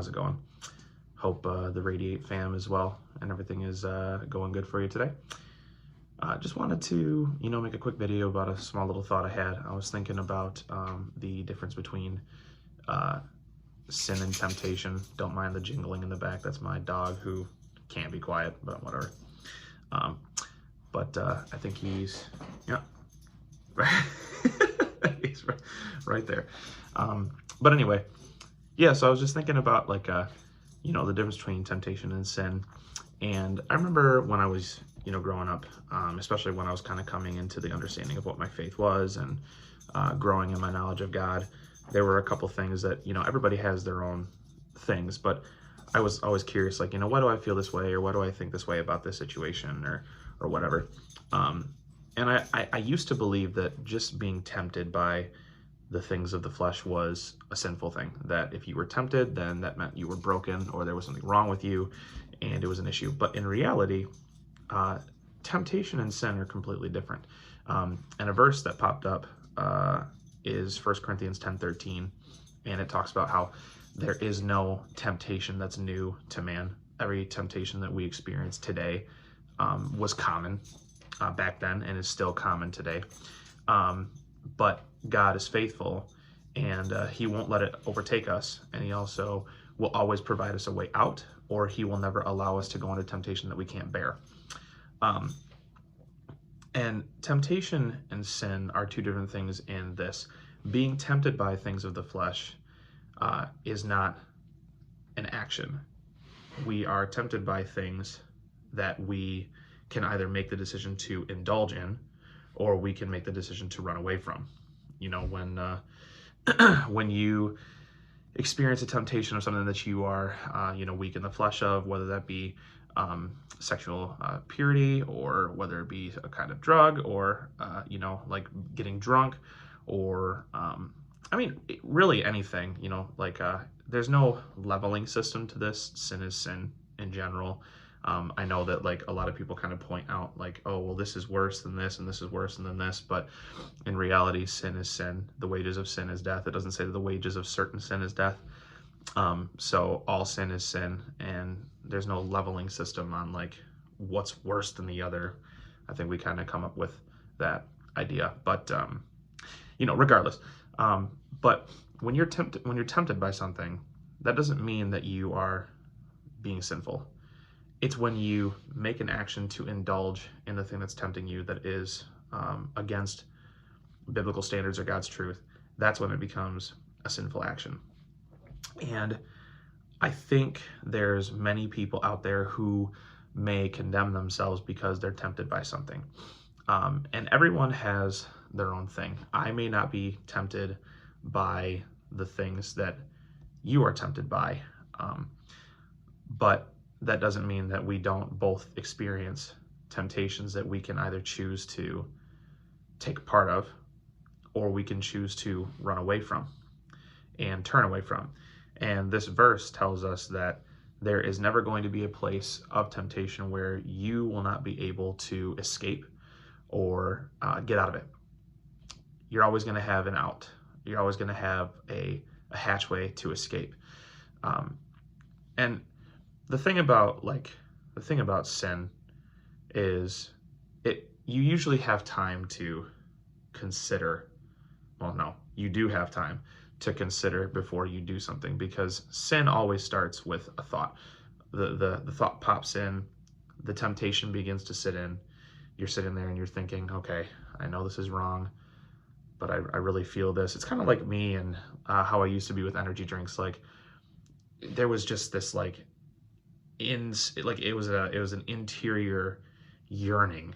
How's it going? Hope the Radiate fam as well and everything is going good for you today. Just wanted to, make a quick video about a small little thought I had. I was thinking about the difference between sin and temptation. Don't mind the jingling in the back. That's my dog who can't be quiet, but whatever. I think he's, he's right there. But anyway, yeah, so I was just thinking about the difference between temptation and sin. And I remember when I was, growing up, especially when I was kind of coming into the understanding of what my faith was and growing in my knowledge of God, there were a couple things that, everybody has their own things, but I was always curious, why do I feel this way, or why do I think this way about this situation, or whatever. And I used to believe that just being tempted by the things of the flesh was a sinful thing, that if you were tempted, then that meant you were broken or there was something wrong with you and it was an issue. But in reality, temptation and sin are completely different. And a verse that popped up is 1 Corinthians 10:13, and it talks about how there is no temptation that's new to man. Every temptation that we experience today was common back then and is still common today. But God is faithful, and he won't let it overtake us, and he also will always provide us a way out, or he will never allow us to go into temptation that we can't bear. And temptation and sin are two different things in this. Being tempted by things of the flesh is not an action. We are tempted by things that we can either make the decision to indulge in, or we can make the decision to run away from. When you experience a temptation of something that you are, weak in the flesh of, whether that be sexual purity, or whether it be a kind of drug, or, like getting drunk, or, really anything, there's no leveling system to this. Sin is sin in general. I know that a lot of people kind of point out oh, well, this is worse than this and this is worse than this, but in reality, sin is sin. The wages of sin is death. It doesn't say that the wages of certain sin is death. So all sin is sin, and there's no leveling system on what's worse than the other. I think we kind of come up with that idea, but regardless. But when you're tempted by something, that doesn't mean that you are being sinful. It's when you make an action to indulge in the thing that's tempting you that is against biblical standards or God's truth. That's when it becomes a sinful action. And I think there's many people out there who may condemn themselves because they're tempted by something. And everyone has their own thing. I may not be tempted by the things that you are tempted by, but that doesn't mean that we don't both experience temptations that we can either choose to take part of, or we can choose to run away from and turn away from. And this verse tells us that there is never going to be a place of temptation where you will not be able to escape or get out of it. You're always going to have an out. You're always going to have a hatchway to escape. And the thing about sin is you usually have time to consider. Well, no, you do have time to consider before you do something, because sin always starts with a thought. The thought pops in, the temptation begins to sit in. You're sitting there and you're thinking, okay, I know this is wrong, but I really feel this. It's kind of like me and how I used to be with energy drinks. There was just this it was an interior yearning.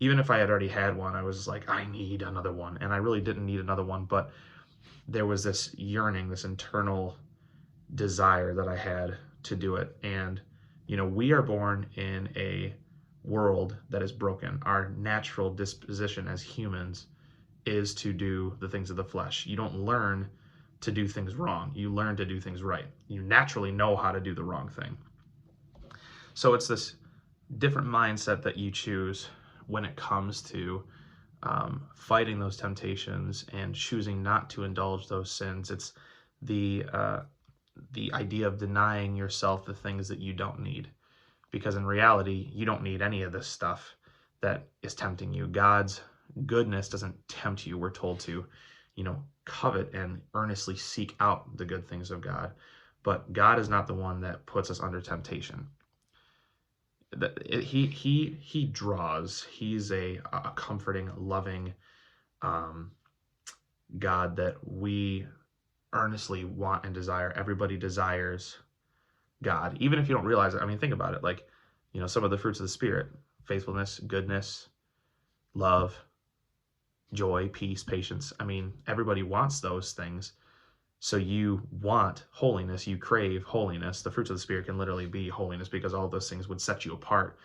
Even if I had already had one, I was I need another one, and I really didn't need another one, but there was this yearning, this internal desire that I had to do it. And we are born in a world that is broken. Our natural disposition as humans is to do the things of the flesh. You don't learn to do things wrong. You learn to do things right. You naturally know how to do the wrong thing. So it's this different mindset that you choose when it comes to fighting those temptations and choosing not to indulge those sins. It's the the idea of denying yourself the things that you don't need. Because in reality, you don't need any of this stuff that is tempting you. God's goodness doesn't tempt you. We're told to, covet and earnestly seek out the good things of God. But God is not the one that puts us under temptation. He draws. He's a comforting, loving God that we earnestly want and desire. Everybody desires God, even if you don't realize it. I mean, think about it. Like, some of the fruits of the Spirit: faithfulness, goodness, love, joy, peace, patience. I mean, everybody wants those things. So you want holiness, you crave holiness. The fruits of the Spirit can literally be holiness, because all those things would set you apart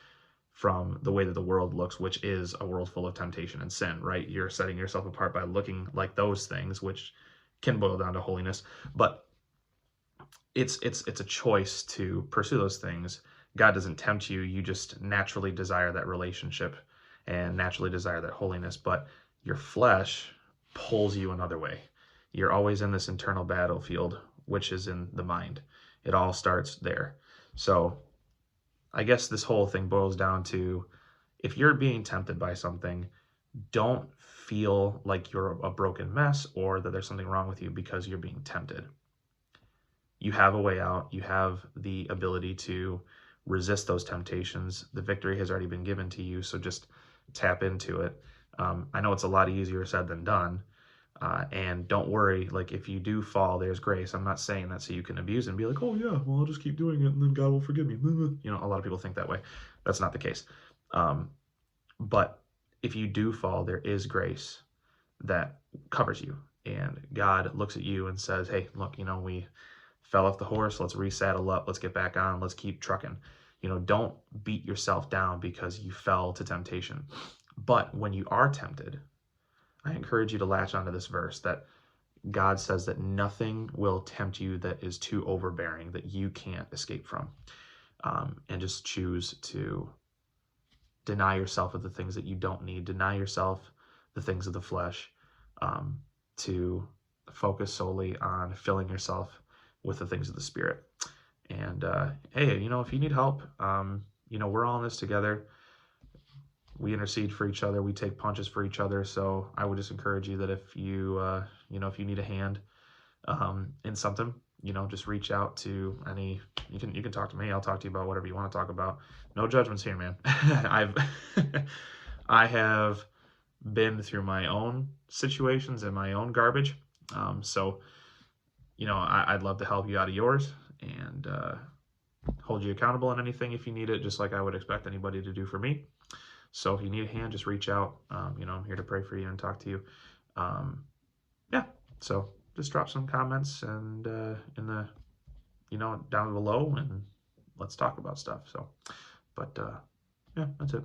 from the way that the world looks, which is a world full of temptation and sin, right? You're setting yourself apart by looking like those things, which can boil down to holiness. But it's a choice to pursue those things. God doesn't tempt you. You just naturally desire that relationship and naturally desire that holiness. But your flesh pulls you another way. You're always in this internal battlefield, which is in the mind. It all starts there. So I guess this whole thing boils down to, if you're being tempted by something, don't feel like you're a broken mess or that there's something wrong with you because you're being tempted. You have a way out. You have the ability to resist those temptations. The victory has already been given to you, so just tap into it. I know it's a lot easier said than done. And don't worry, like, if you do fall, there's grace. I'm not saying that so you can abuse and be like, oh yeah, well, I'll just keep doing it and then God will forgive me. A lot of people think that way. That's not the case. But if you do fall, there is grace that covers you. And God looks at you and says, hey, look, we fell off the horse. Let's resaddle up. Let's get back on. Let's keep trucking. Don't beat yourself down because you fell to temptation. But when you are tempted, I encourage you to latch onto this verse that God says that nothing will tempt you that is too overbearing, that you can't escape from. And just choose to deny yourself of the things that you don't need. Deny yourself the things of the flesh, to focus solely on filling yourself with the things of the Spirit. And hey, if you need help, we're all in this together. We intercede for each other. We take punches for each other. So I would just encourage you that if you, if you need a hand in something, just reach out to any. You can talk to me. I'll talk to you about whatever you want to talk about. No judgments here, man. I have been through my own situations and my own garbage. So I'd love to help you out of yours and hold you accountable on anything if you need it, just like I would expect anybody to do for me. So if you need a hand, just reach out. I'm here to pray for you and talk to you. So just drop some comments and in the, down below, and let's talk about stuff. So, but that's it.